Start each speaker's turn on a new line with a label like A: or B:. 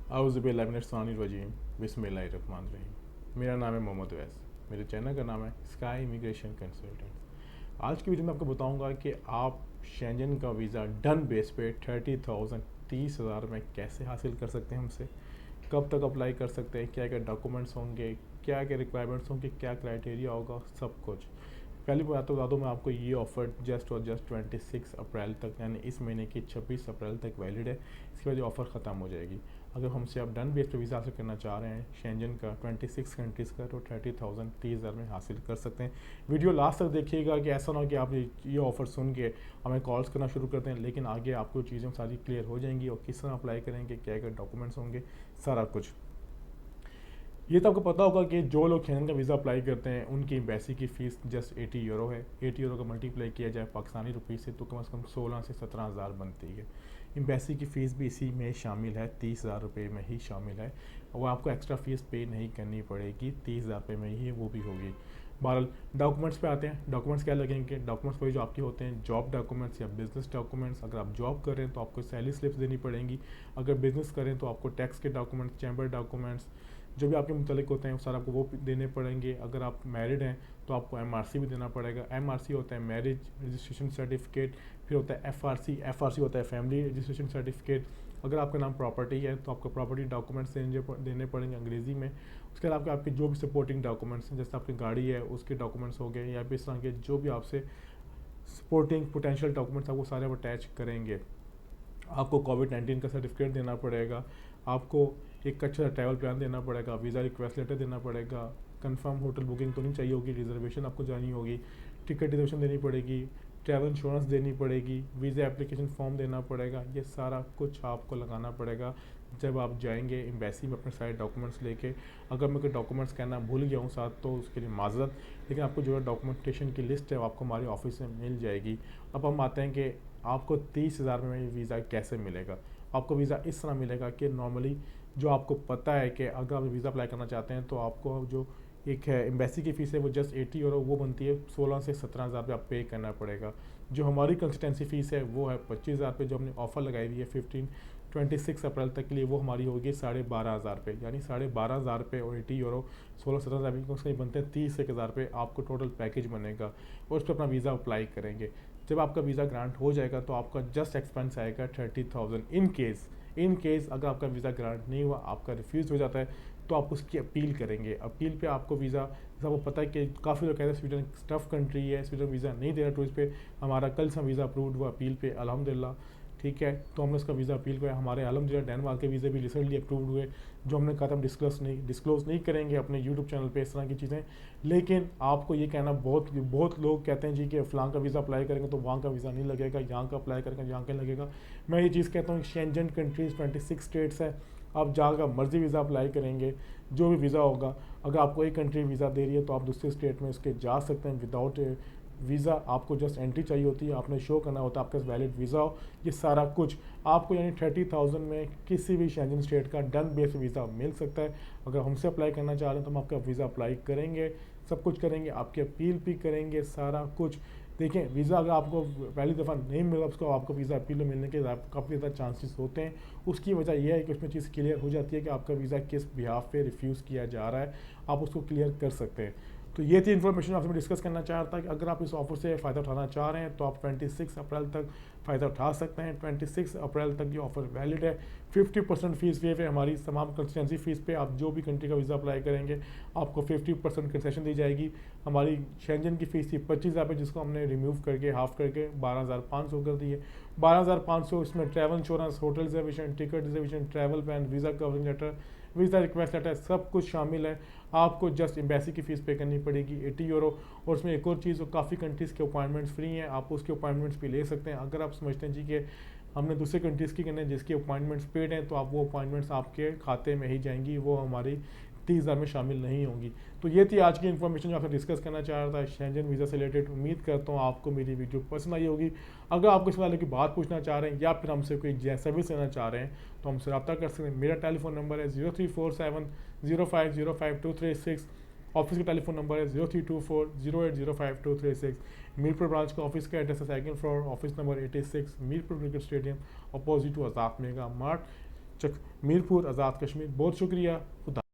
A: आउज़ुबिल्लाहिमिनश्शैतानिर्रजीम बिस्मिल्लाहिर्रहमानिर्रहीम। मेरा नाम है मोहम्मद अवैस। मेरे चैनल का नाम है स्काई इमिग्रेशन कंसल्टेंट। आज की वीडियो में आपको बताऊंगा कि आप शेंजन का वीज़ा डन बेस पे 30,000 30,000 में कैसे हासिल कर सकते हैं हमसे, कब तक अप्लाई कर सकते हैं, क्या क्या डॉक्यूमेंट्स होंगे, क्या क्या रिक्वायरमेंट्स होंगे, क्या क्राइटेरिया होगा, सब कुछ। पहली बात तो बता दूँ मैं आपको, ये ऑफ़र जस्ट और जस्ट 26 अप्रैल तक यानी इस महीने की 26 अप्रैल तक वैलिड है। इसके बाद ये ऑफ़र ख़त्म हो जाएगी। अगर हमसे आप डन बेस पे वीज़ा हासिल करना चाह रहे हैं शेंजन का 26 कंट्रीज़ का, तो 30,000 30,000 में हासिल कर सकते हैं। वीडियो लास्ट तक देखिएगा कि ऐसा ना हो कि आप ये ऑफ़र सुन के हमें कॉल्स करना शुरू करते हैं, लेकिन आगे आपको चीज़ें सारी क्लियर हो जाएंगी और किस तरह अप्लाई करेंगे, क्या क्या डॉक्यूमेंट्स होंगे, सारा कुछ। ये तो आपको पता होगा कि जो लोग शेंजन का वीज़ा अप्लाई करते हैं उनकी एम्बेसी की फ़ीस जस्ट 80 यूरो है। 80 यूरो का मल्टीप्लाई किया जाए पाकिस्तानी रुपये से तो कम से कम 16 से 17,000 बनती है। एम्बेसी की फ़ीस भी इसी में शामिल है, 30,000 रुपये में ही शामिल है। और आपको एक्स्ट्रा फ़ीस पे नहीं करनी पड़ेगी, 30,000 रुपये में ही वो भी होगी। बहरहाल डॉक्यूमेंट्स पे आते हैं। डॉक्यूमेंट्स क्या लगेंगे? डॉक्यूमेंट्स वही जो आपके होते हैं जॉब डॉक्यूमेंट्स या बिजनेस डॉक्यूमेंट्स। अगर आप जॉब कर रहे हैं तो आपको सैलरी स्लिप्स देनी पड़ेंगी। अगर बिजनेस करें तो आपको टैक्स के डॉक्यूमेंट्स, चैम्बर डॉक्यूमेंट्स जो भी आपके मुतलिक होते हैं वो सारा आपको वो देने पड़ेंगे। अगर आप मैरिड हैं तो आपको एमआरसी भी देना पड़ेगा। एमआरसी होता है मैरिज रजिस्ट्रेशन सर्टिफिकेट, फिर होता है एफआरसी होता है फैमिली रजिस्ट्रेशन सर्टिफिकेट। अगर आपका नाम प्रॉपर्टी है तो आपको प्रॉपर्टी डॉक्यूमेंट्स देने पड़ेंगे अंग्रेज़ी में। उसके अलावा आपके जो भी सपोर्टिंग डॉक्यूमेंट्स हैं, जैसे आपकी गाड़ी है उसके डॉक्यूमेंट्स हो गए, या फिर इस तरह के जो भी आपसे सपोर्टिंग पोटेंशियल डॉक्यूमेंट्स आपको सारे अटैच करेंगे। आपको कोविड-19 का सर्टिफिकेट देना पड़ेगा। आपको एक अच्छा ट्रैवल प्लान देना पड़ेगा, वीज़ा रिक्वेस्ट लेटर देना पड़ेगा। कंफर्म होटल बुकिंग तो नहीं चाहिए होगी, रिजर्वेशन आपको जानी होगी, टिकट रिजर्वेशन देनी पड़ेगी, ट्रैवल इंश्योरेंस देनी पड़ेगी, वीज़ा एप्लीकेशन फॉर्म देना पड़ेगा। ये सारा कुछ आपको लगाना पड़ेगा जब आप जाएंगे एम्बेसी में अपने सारे डॉक्यूमेंट्स लेके। अगर मैं कोई डॉक्यूमेंट्स कहना भूल गया हूँ साथ तो उसके लिए माजरत, लेकिन आपको जो है डॉक्यूमेंटेशन की लिस्ट है वो आपको हमारे ऑफिस में मिल जाएगी। अब हम आते हैं कि आपको 30,000 में वीज़ा कैसे मिलेगा। आपको वीज़ा इस तरह मिलेगा कि नॉर्मली जो आपको पता है कि अगर आप वीज़ा अप्लाई करना चाहते हैं तो आपको जो एक है एम्बेसी की फ़ीस है वो जस्ट 80 यूरो, वो बनती है 16 से 17,000 रुपये आप पे करना पड़ेगा। जो हमारी कंसल्टेंसी फ़ीस है वो है 25,000 रुपये, जो हमने ऑफ़र लगाई हुई है 26 अप्रैल तक के लिए, वो हमारी होगी 12,500 रुपये। यानी 12,500 रुपये और 80 यूरो 16-17,000 उसके बनते हैं 30,000 रुपये आपको टोटल पैकेज बनेगा। और उस पर अपना वीज़ा अप्लाई करेंगे। जब आपका वीज़ा ग्रांट हो जाएगा तो आपका जस्ट एक्सपेंस आएगा 30,000। इन केस अगर आपका वीज़ा ग्रांट नहीं हुआ, आपका रिफ्यूज़ हो जाता है, तो आप उसकी अपील करेंगे। अपील पे आपको वीज़ा, जैसा आपको पता है कि काफ़ी लोग कहते हैं स्वीडन टफ कंट्री है, स्वीडन वीज़ा नहीं दे रहा टूरिस्ट पे। हमारा कल से वीज़ा अप्रूव्ड हुआ अपील पे अल्हम्दुलिल्लाह, ठीक है। तो हमने उसका वीज़ा अपील किया। हमारे अल्हम्दुलिल्लाह डेनमार्क के वीज़े भी रिसेंटली अप्रूव्ड हुए। जो हमने कहा था हम डिस्क्लोज़ नहीं करेंगे अपने यूट्यूब चैनल पे इस तरह की चीज़ें, लेकिन आपको ये कहना, बहुत बहुत लोग कहते हैं जी कि फ़लाँ का वीज़ा अप्लाई करेंगे तो वहाँ का वीज़ा नहीं लगेगा, यहाँ का अप्लाई करेंगे यहाँ का लगेगा। मैं ये चीज़ कहता हूँ शेंजन कंट्रीज़ 26 स्टेट्स है, आप जहाँ का मर्ज़ी वीज़ा अप्लाई करेंगे, जो भी वीज़ा होगा, अगर आपको एक कंट्री वीज़ा दे रही है तो आप दूसरे स्टेट में उसके जा सकते हैं विदाउट वीज़ा। आपको जस्ट एंट्री चाहिए होती है, आपने शो करना होता है आपके पास वैलिड वीज़ा हो। ये सारा कुछ आपको यानी 30,000 में किसी भी शेंजन स्टेट का डन बेस वीज़ा मिल सकता है। अगर हमसे अप्लाई करना चाह रहे हैं तो हम आपका वीज़ा अप्लाई करेंगे, सब कुछ करेंगे, आपकी अपील भी करेंगे, सारा कुछ। देखें, वीज़ा अगर आपको पहली दफ़ा नहीं मिला, उसको आपको वीज़ा अपील में मिलने के काफ़ी ज़्यादा चांसेस होते हैं। उसकी वजह यह है कि उसमें चीज़ क्लियर हो जाती है कि आपका वीज़ा किस बिहाफ पे रिफ्यूज़ किया जा रहा है, आप उसको क्लियर कर सकते हैं। तो ये थी इन्फॉर्मेशन आपसे मैं डिस्कस करना चाह रहा था कि अगर आप इस ऑफर से फ़ायदा उठाना चाह रहे हैं तो आप 26 अप्रैल तक फ़ायदा उठा सकते हैं। 26 अप्रैल तक ये ऑफर वैलिड है। 50% फ़ीस वेव है हमारी तमाम कंसिस्टेंसी फ़ीस पे। आप जो भी कंट्री का वीज़ा अप्लाई करेंगे आपको 50% कंसेशन दी जाएगी। हमारी शेंजन की फ़ीस थी 25,000 रुपये, जिसको हमने रिमूव करके हाफ करके 12,500 कर दी है। 12,500 इसमें travel insurance, hotel reservation, ticket reservation, travel plan, visa covering letter, visa request letter, सब कुछ शामिल है। आपको जस्ट एम्बेसी की फ़ीस पे करनी पड़ेगी 80 यूरो। और उसमें एक और चीज़, काफ़ी कंट्रीज़ के अपॉइंटमेंट्स फ्री हैं, आप उसके अपॉइंटमेंट्स भी ले सकते हैं। अगर आप समझते हैं जी कि हमने दूसरे कंट्रीज़ की करने जिसकी अपॉइंटमेंट्स पेड हैं, तो आप वो अपॉइंटमेंट्स आपके खाते में ही जाएंगी, वो हमारी 30,000 में शामिल नहीं होंगी। तो ये थी आज की इन्फॉर्मेशन जो आपसे डिस्कस करना चाह रहा था शेंजन वीज़ा से रिलेटेड। उम्मीद करता हूँ आपको मेरी वीडियो पसंद आई होगी। अगर आप किसी वाले की बात पूछना चाह रहे हैं या फिर हमसे कोई सर्विस लेना चाह रहे हैं तो हमसे रब्ता कर सकते हैं। मेरा टेलीफोन नंबर है 0347 0505 236। ऑफिस का टेलीफोन नंबर है 0324 0805 236। मीरपुर ब्रांच का ऑफिस का एड्रेस है second floor, office number 86, Mirpur cricket stadium, opposite to Azad mega mart. Chak Mirpur, Azad Kashmir. बहुत शुक्रिया। खुदा